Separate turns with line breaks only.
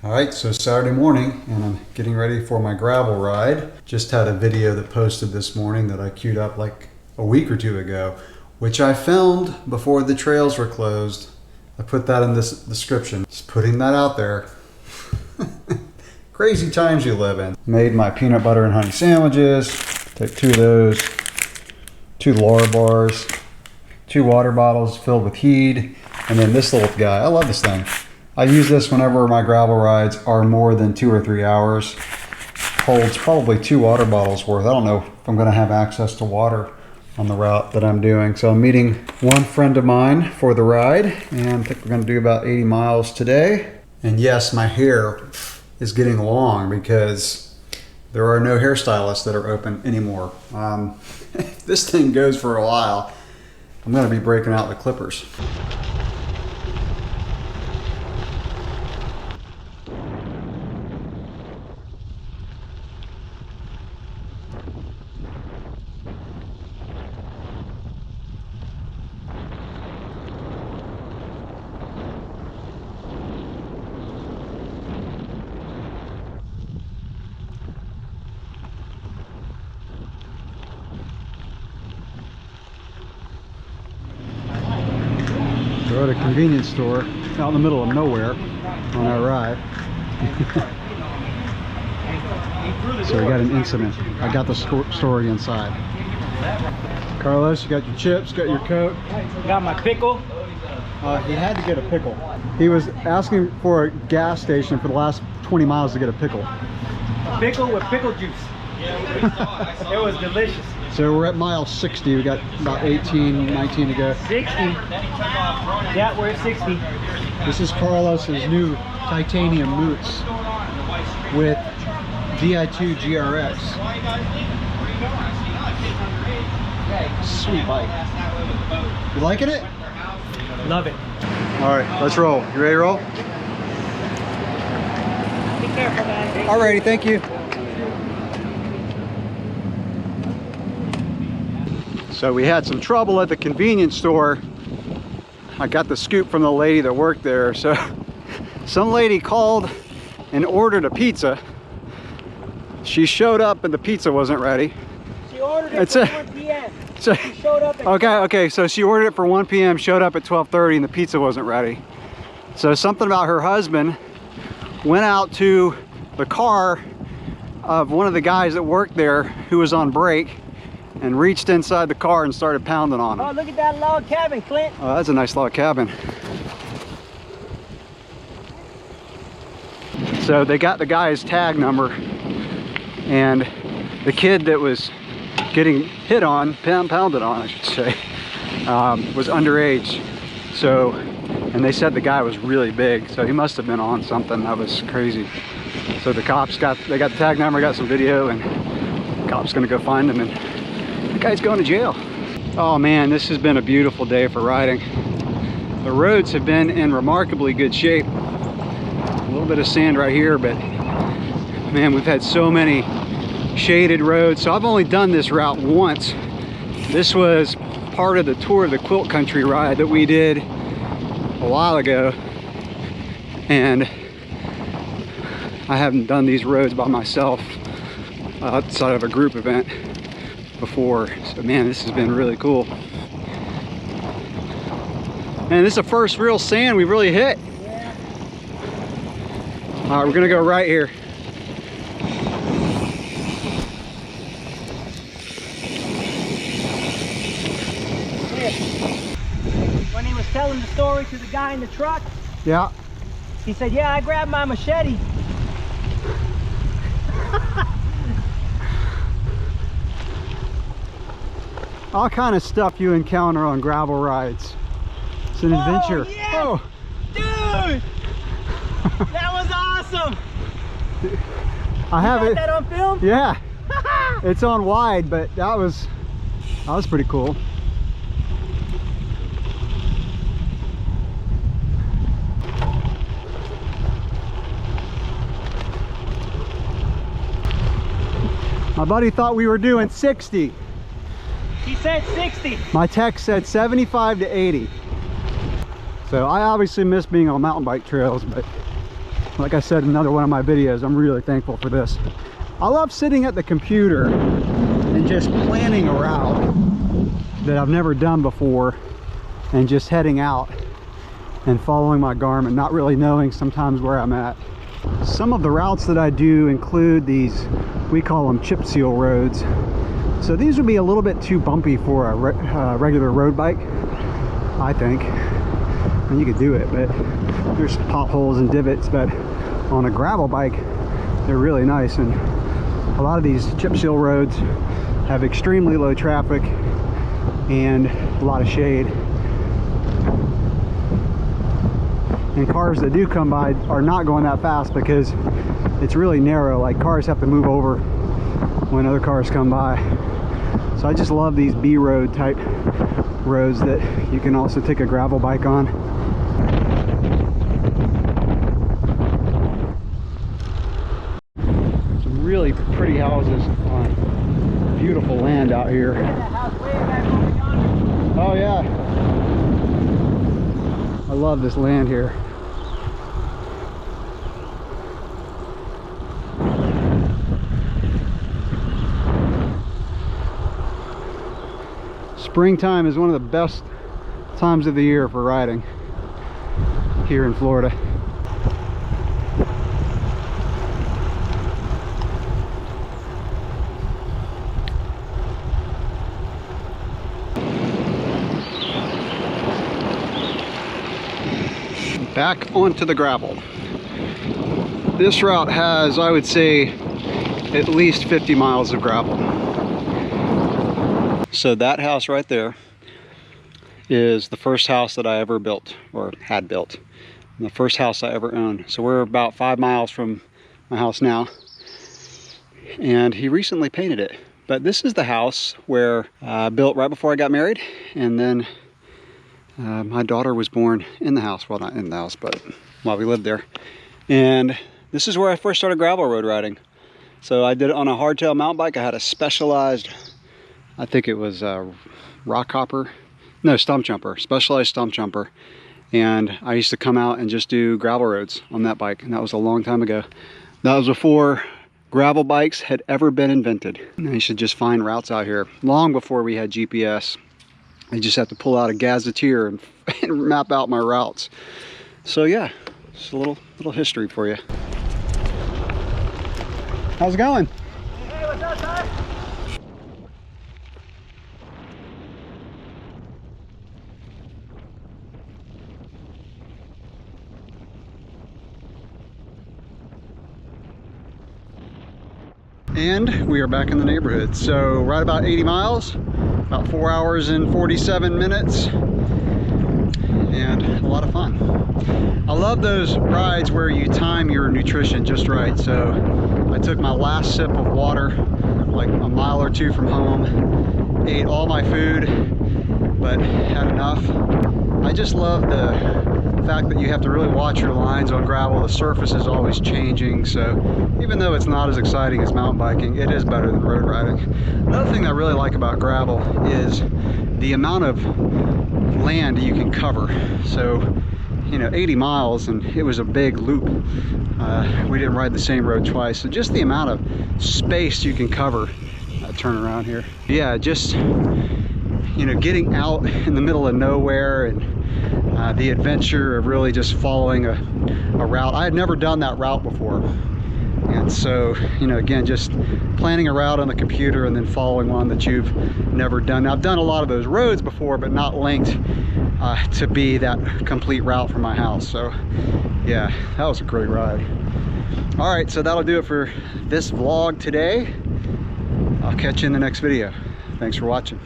All right, so Saturday morning, and I'm getting ready for my gravel ride. Just had a video that posted this morning that I queued up like a week or two ago, which I filmed before the trails were closed. I put that in this description, just putting that out there. Crazy times you live in. Made my peanut butter and honey sandwiches. Took 2 of those, 2 Laura bars, 2 water bottles filled with Heed, and then this little guy. I love this thing. I use this whenever my gravel rides are more than 2 or 3 hours. Holds probably 2 water bottles worth. I don't know if I'm going to have access to water on the route that I'm doing. So I'm meeting one friend of mine for the ride, and I think we're going to do about 80 miles today. And yes, my hair is getting long because there are no hairstylists that are open anymore. If this thing goes for a while, I'm going to be breaking out the clippers. We're at a convenience store out in the middle of nowhere on our ride. So we got an incident. I got the story inside. Carlos, you got your chips, got your Coke.
Got my pickle.
He had to get a pickle. He was asking for a gas station for the last 20 miles to get a pickle.
A pickle with pickle juice. It was delicious.
So we're at mile 60. We got about 18, 19 to go.
60? Yeah, we're at 60.
This is Carlos's new titanium boots with Di2 GRX. Sweet bike. You liking it?
Love it.
All right, let's roll. You ready to roll?
Be careful, guys.
Alrighty, thank you. So we had some trouble at the convenience store. I got the scoop from the lady that worked there. So some lady called and ordered a pizza. She showed up and the pizza wasn't ready.
She ordered it for 1 p.m.
So,
she showed up at
okay, so she ordered it for 1 p.m., showed up at 12:30 and the pizza wasn't ready. So something about her husband went out to the car of one of the guys that worked there who was on break and reached inside the car and started pounding on him.
Oh, look at that log cabin, Clint.
Oh, that's a nice log cabin. So they got the guy's tag number, and the kid that was getting hit on, pounded on, I should say, was underage. So, and they said the guy was really big, so he must have been on something that was crazy. So the cops got the tag number, got some video, and the cops gonna go find him, and the guy's going to jail. Oh man, this has been a beautiful day for riding. The roads have been in remarkably good shape. A little bit of sand right here, but man, we've had so many shaded roads. So I've only done this route once. This was part of the Tour of the Quilt Country ride that we did a while ago, and I haven't done these roads by myself outside of a group event before. So man, this has been really cool. And this is the first real sand we really hit.
Yeah.
All right, we're gonna go right here.
When he was telling the story to the guy in the truck,
Yeah.
he said, yeah, I grabbed my machete.
All kind of stuff you encounter on gravel rides. It's an adventure.
Yes!
Oh,
Dude! That was awesome!
I have
Got
it.
that on film?
Yeah, it's on wide, but that was pretty cool. My buddy thought we were doing 60.
He said 60.
My text said 75 to 80. So I obviously miss being on mountain bike trails, but like I said in another one of my videos, I'm really thankful for this. I love sitting at the computer and just planning a route that I've never done before and just heading out and following my Garmin, not really knowing sometimes where I'm at. Some of the routes that I do include these, we call them chip seal roads. So these would be a little bit too bumpy for a regular road bike, I think. And you could do it, but there's potholes and divots, but on a gravel bike, they're really nice. And a lot of these chip seal roads have extremely low traffic and a lot of shade. And cars that do come by are not going that fast because it's really narrow. Like, cars have to move over when other cars come by. So I just love these B road type roads that you can also take a gravel bike on. Some really pretty houses on beautiful land out here. Oh yeah, I love this land here. Springtime is one of the best times of the year for riding here in Florida. Back onto the gravel. This route has, I would say, at least 50 miles of gravel. So that house right there is the first house that I ever built, or had built. And the first house I ever owned. So we're about 5 miles from my house now. And he recently painted it. But this is the house where I built right before I got married. And then my daughter was born in the house. Well, not in the house, but while we lived there. And this is where I first started gravel road riding. So I did it on a hardtail mountain bike. I had a specialized, I think it was a rock hopper, no, stump jumper, specialized stump jumper. And I used to come out and just do gravel roads on that bike. And that was a long time ago. That was before gravel bikes had ever been invented. And you should just find routes out here long before we had GPS. I just have to pull out a gazetteer and map out my routes. So yeah, just a little history for you. How's it going?
Hey, what's up, Ty?
And we are back in the neighborhood. So right about 80 miles, about 4 hours and 47 minutes, and a lot of fun. I love those rides where you time your nutrition just right. So I took my last sip of water like a mile or two from home, ate all my food, but had enough. I just love the fact that you have to really watch your lines on gravel. The surface is always changing, so even though it's not as exciting as mountain biking, it is better than road riding. Another thing I really like about gravel is the amount of land you can cover. So, you know, 80 miles, and it was a big loop. We didn't ride the same road twice, so just the amount of space you can cover. Turn around here. Yeah, just, you know, getting out in the middle of nowhere, and the adventure of really just following a route. I had never done that route before. And so, you know, again, just planning a route on the computer and then following one that you've never done. Now, I've done a lot of those roads before, but not linked to be that complete route from my house. So yeah, that was a great ride. All right, so that'll do it for this vlog today. I'll catch you in the next video. Thanks for watching.